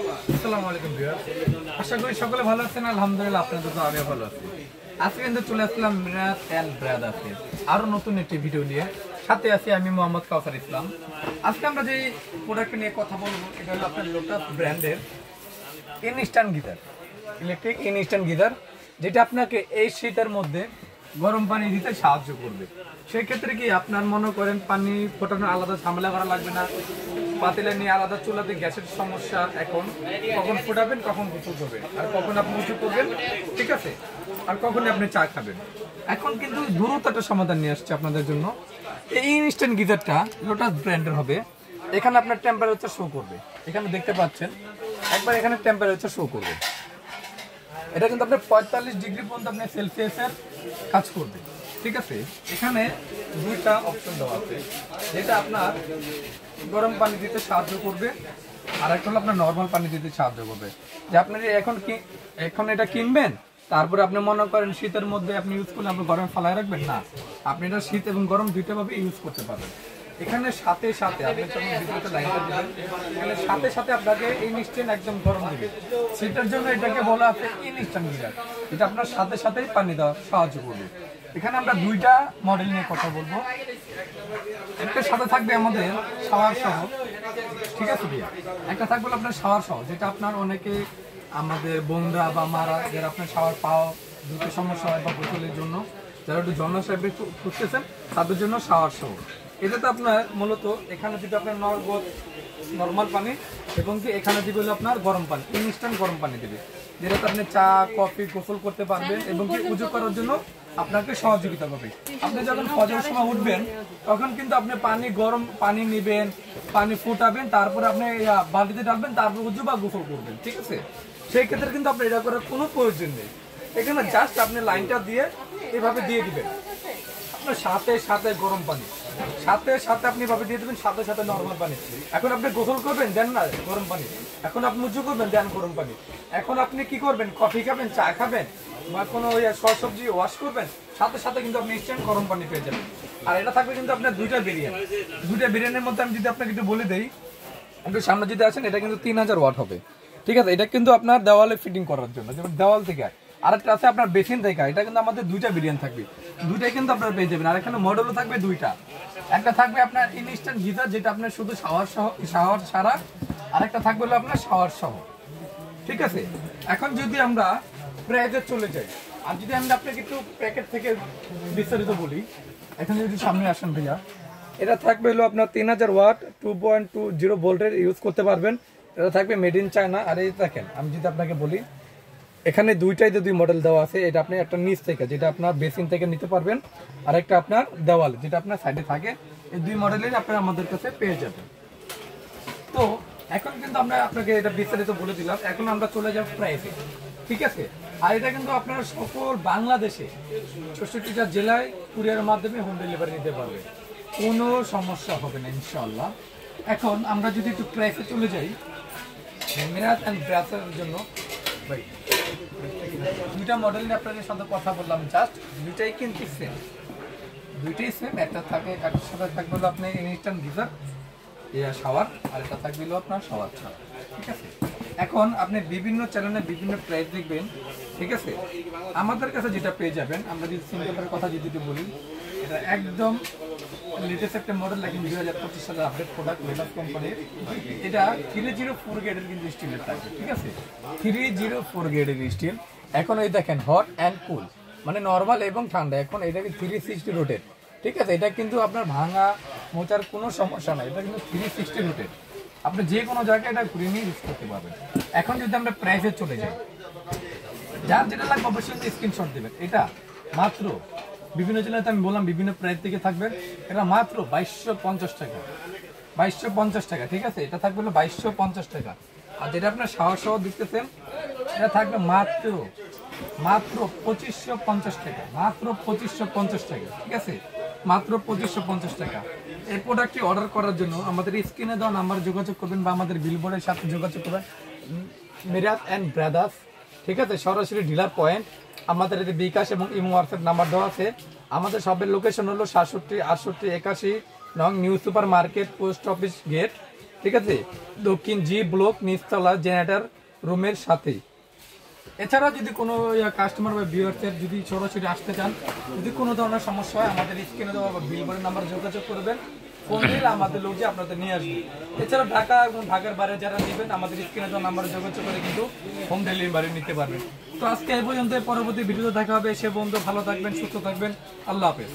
আসসালামু আলাইকুম ভিউয়ার্স, আশা করি সকলে ভালো আছেন। আলহামদুলিল্লাহ, আপনাদের তো আমিও ভালো আছি। আজকে কিন্তু চলে আসলাম মিরাজ এন্ড ব্রাদার্সের আরো নতুন একটি ভিডিও নিয়ে। সাথে আছি আমি মোহাম্মদ কাউসার ইসলাম। আজকে আমরা যে প্রোডাক্ট নিয়ে কথা বলবো এটা হলো আপনার লোটাস ব্র্যান্ডের instant geyser, electric instant geyser, যেটা আপনাকে এই শীতের মধ্যে গরম পানি দিতে সাহায্য করবে। সেই ক্ষেত্রে কি আপনার মনে করেন পানি ফোটানোর আলাদা ঝামেলা করা লাগবে না, পাতিলে নিয়ে আলাদা চুলাতে গ্যাসের সমস্যা, এখন কখন ফোটাবেন, কখন গোসল করবেন, আর কখন আপনি উঁচু করবেন, ঠিক আছে, আর কখন আপনি চা খাবেন। এখন কিন্তু দ্রুত একটা সমাধান নিয়ে আসছে আপনাদের জন্য। এই ইনস্ট্যান্ট গিজারটা লোটাস ব্র্যান্ডের হবে। এখানে আপনার টেম্পারেচার শো করবে, এখানে দেখতে পাচ্ছেন একবার এখানে টেম্পারেচার শো করবে। এটা কিন্তু আপনার 45 ডিগ্রি পর্যন্ত আপনি সেলসিয়াসের কাজ করবে, ঠিক আছে। এখানে দুইটা অপশন দেওয়া আছে, যেটা আপনার গরম পানি দিতে সাহায্য করবে, আর একটা হলো আপনার নর্মাল পানি দিতে সাহায্য করবে। যে আপনি এখন এটা কিনবেন, তারপরে আপনি মনে করেন শীতের মধ্যে আপনি ইউজ করলে আপনি গরমে ফালায় রাখবেন না, আপনি এটা শীত এবং গরম দুইটা ভাবে ইউজ করতে পারবেন। এখানে সাথে সাথে আপনি যখন ভিডিওতে লাইনটা দিবেন, এখানে সাথে সাথে আপনাকে ইনস্ট্যান্ট একদম গরম দিবে। শীতের জন্য এটাকে বলা আছে ইনস্ট্যান্ট গিজার, এটা আপনার সাথে সাথেই পানি দেওয়া সাহায্য করবে। এখানে আমরা দুইটা মডেল নিয়ে কথা বলবো। একটা সাথে থাকবে আমাদের শাওয়ার সহ, ঠিক আছে ভাইয়া। একটা থাকবে আপনার শাওয়ার সহ, যেটা আপনার অনেকে আমাদের বোনরা বা মারা যারা আপনার শাওয়ার পাওয়া দুটো সমস্যা হয় বা গোসলের জন্য যারা একটু জন্ম সাহেব খুঁজতেছেন তাদের জন্য শাওয়ার সহ। এটাতে আপনার মূলত এখানে দিবে আপনার নর্মাল পানি, এবং কি এখানে দিবে হলো আপনার গরম পানি, ইনস্ট্যান্ট গরম পানি দেবে, যেটাতে আপনি চা কফি গোসল করতে পারবেন এবং কি উজু করার জন্য আপনাকে সহযোগিতা করবে। আপনি যখন ফজরের সময় উঠবেন তখন কিন্তু আপনি গরম পানি নেবেন, পানি ফুটাবেন, তারপরে আপনি বালতিতে ডালবেন, তারপর উজু বা গোসল করবেন, ঠিক আছে। সেই ক্ষেত্রে কিন্তু আপনি এটা করার কোনো প্রয়োজন নেই। এখানে জাস্ট আপনি লাইনটা দিয়ে এভাবে দিয়ে দিবেন, আপনার সাথে সাথে গরম পানি, সাথে সাথে আপনি এভাবে দিয়ে দেবেন, সাথে সাথে নর্মাল পানি। এখন আপনি গোসল করবেন, দেন না গরম পানি। এখন আপনি উঁচু করবেন, দেন গরম পানি। এখন আপনি কি করবেন, কফি খাবেন, চা খাবেন, বা কোনো সবজি ওয়াশ করবেন, সাথে সাথে কিন্তু আপনি ইনস্ট্যান্ট গরম পানি পেয়ে যাবেন। আর এটা থাকবে কিন্তু আপনার দুইটা ভেরিয়েন্টের মধ্যে আমি যদি আপনাকে একটু বলে দেই, একটু সামনে যদি আসেন, এটা কিন্তু 3000 ওয়াট হবে, ঠিক আছে। এটা কিন্তু আপনার দেওয়ালে ফিটিং করার জন্য, যেমন দেওয়াল থেকে। আরেকটা আছে আপনার বেসিন থেকে, এটা কিন্তু আমাদের দুইটা ভেরিয়েন্ট থাকবে, দুইটাই কিন্তু আপনারা পেয়ে যাবেন। আর এখানে মডেলও থাকবে দুইটা, একটা থাকবে আপনার ইনস্ট্যান্ট গিজার, যেটা আপনার শুধু শাওয়ার ছাড়া, আরেকটা থাকবে হলো আপনার শাওয়ার সহ, ঠিক আছে। এখন যদি আমরা প্রাইজে চলে যাই, আর যদি আমরা আপনাকে একটু প্যাকেট থেকে বিস্তারিত বলি, এখন যদি সামনে আসেন ভাইয়া, এটা থাকবে হলো আপনার 3000 ওয়াট 2.20 ভোল্টের ইউজ করতে পারবেন। এটা থাকবে মেড ইন চায়না। আর এই দেখেন, আমি যদি আপনাকে বলি, এখানে দুইটাই দুই মডেল দেওয়া আছে। এটা আপনি একটা নিচ থেকে, যেটা আপনার বেসিন থেকে নিতে পারবেন, আর একটা আপনার দেওয়াল, যেটা আপনার সাইডে থাকে। এই দুই মডেলের আপনারা আমাদের কাছে পেয়ে যাবেন। তো এখন কিন্তু আমরা আপনাকে এটা বিস্তারিত বলে দিলাম, এখন আমরা চলে যাব প্রাইসে, ঠিক আছে। আর এটা কিন্তু আপনারা সকল বাংলাদেশে 64টা জেলায় কুরিয়ারের মাধ্যমে হোম ডেলিভারি নিতে পারবেন, কোনো সমস্যা হবে না ইনশাআল্লাহ। এখন আমরা যদি একটু প্রাইসে চলে যাই, মিরাজ এন্ড ব্রাদার্সের জন্য ভাই দুইটা মডেল নিয়ে আপনাদের সাথে কথা বললাম, জাস্ট দুইটাই কিন্তু সেম, দুইটাই সেম। একটা একটার সাথে থাকবে হলো আপনি ইনস্ট্যান্ট গিজার শাওয়ার, আর এটা থাকবে হলো আপনার শাওয়ার ছাড়া, ঠিক আছে। এখন আপনি বিভিন্ন চ্যানেলে বিভিন্ন প্রাইস দেখবেন, ঠিক আছে। আমাদের কাছে যেটা পেয়ে যাবেন, আমরা যদি সিঙ্গেলের কথা যদি বলি, এটা একদম লেটেস্ট একটা মডেল, লাগে 2025 সালের আপডেট প্রোডাক্ট লোটাস কোম্পানির। এটা 304 গ্রেডের কিন্তু স্টিলের থাকবে, ঠিক আছে, 304 গ্রেডের স্টিল। এখন এই দেখেন হট অ্যান্ড কুল, মানে নর্মাল এবং ঠান্ডা। এখন এটাকে 360 রোটেট, ঠিক আছে। এটা কিন্তু আপনার ভাঙা মোচার কোনো সমস্যা নাই, এটা কিন্তু 360 রোটেট, আপনি যে কোনো জায়গায় এটা ঘুরিয়ে নিয়ে ইউজ করতে পারবেন। এখন যদি আমরা প্রাইসে চলে যাই, যার যেটা লাগবে অবশ্যই স্ক্রিনশট দেবেন। এটা মাত্র বিভিন্ন জেলাতে আমি বললাম বিভিন্ন প্রাইস থেকে থাকবে, এটা মাত্র 2250 টাকা, 2250 টাকা, ঠিক আছে। এটা থাকবে হলো 2250 টাকা। আর যেটা আপনার শাওয়ার সহ দিতেছেন, এটা থাকবে মাত্র 2550 টাকা, মাত্র 2550 টাকা, ঠিক আছে, মাত্র 2550 টাকা। এই প্রোডাক্টটি অর্ডার করার জন্য আমাদের স্ক্রিনে দেওয়া নাম্বারে যোগাযোগ করবেন, বা আমাদের বিলবোর্ডের সাথে যোগাযোগ করবেন, মিরাজ এন্ড ব্রাদার্স, ঠিক আছে। সরাসরি ডিলার পয়েন্ট, আমাদের এতে বিকাশ এবং ইমো হোয়াটসঅ্যাপ নাম্বার দেওয়া আছে। আমাদের শপের লোকেশন হলো 67 68 81 নং new super market, post office gate, ঠিক আছে, দক্ষিণ জি ব্লক নিচতলা জেনারেটর রুমের সাথে। এছাড়া যদি কোনো কাস্টমার বা ভিউয়ারদের যদি সরাসরি আসতে চান, যদি কোনো ধরনের সমস্যা হয় আমাদের স্ক্রিনে দেওয়া বা বিলবোর্ডের নাম্বার যোগাযোগ করবেন, ফোন দিলে আমাদের লোক যে আপনাদের নিয়ে আসবে। এছাড়া ঢাকা এবং ঢাকার বাইরে যারা নেবেন আমাদের স্ক্রিনে দেওয়া নাম্বারে যোগাযোগ করে কিন্তু হোম ডেলিভারি নিতে পারবেন। তো আজকে এই পর্যন্ত, পরবর্তী ভিডিওতে দেখা হবে। সে বন্ধু ভালো থাকবেন, সুস্থ থাকবেন, আল্লাহ হাফেজ।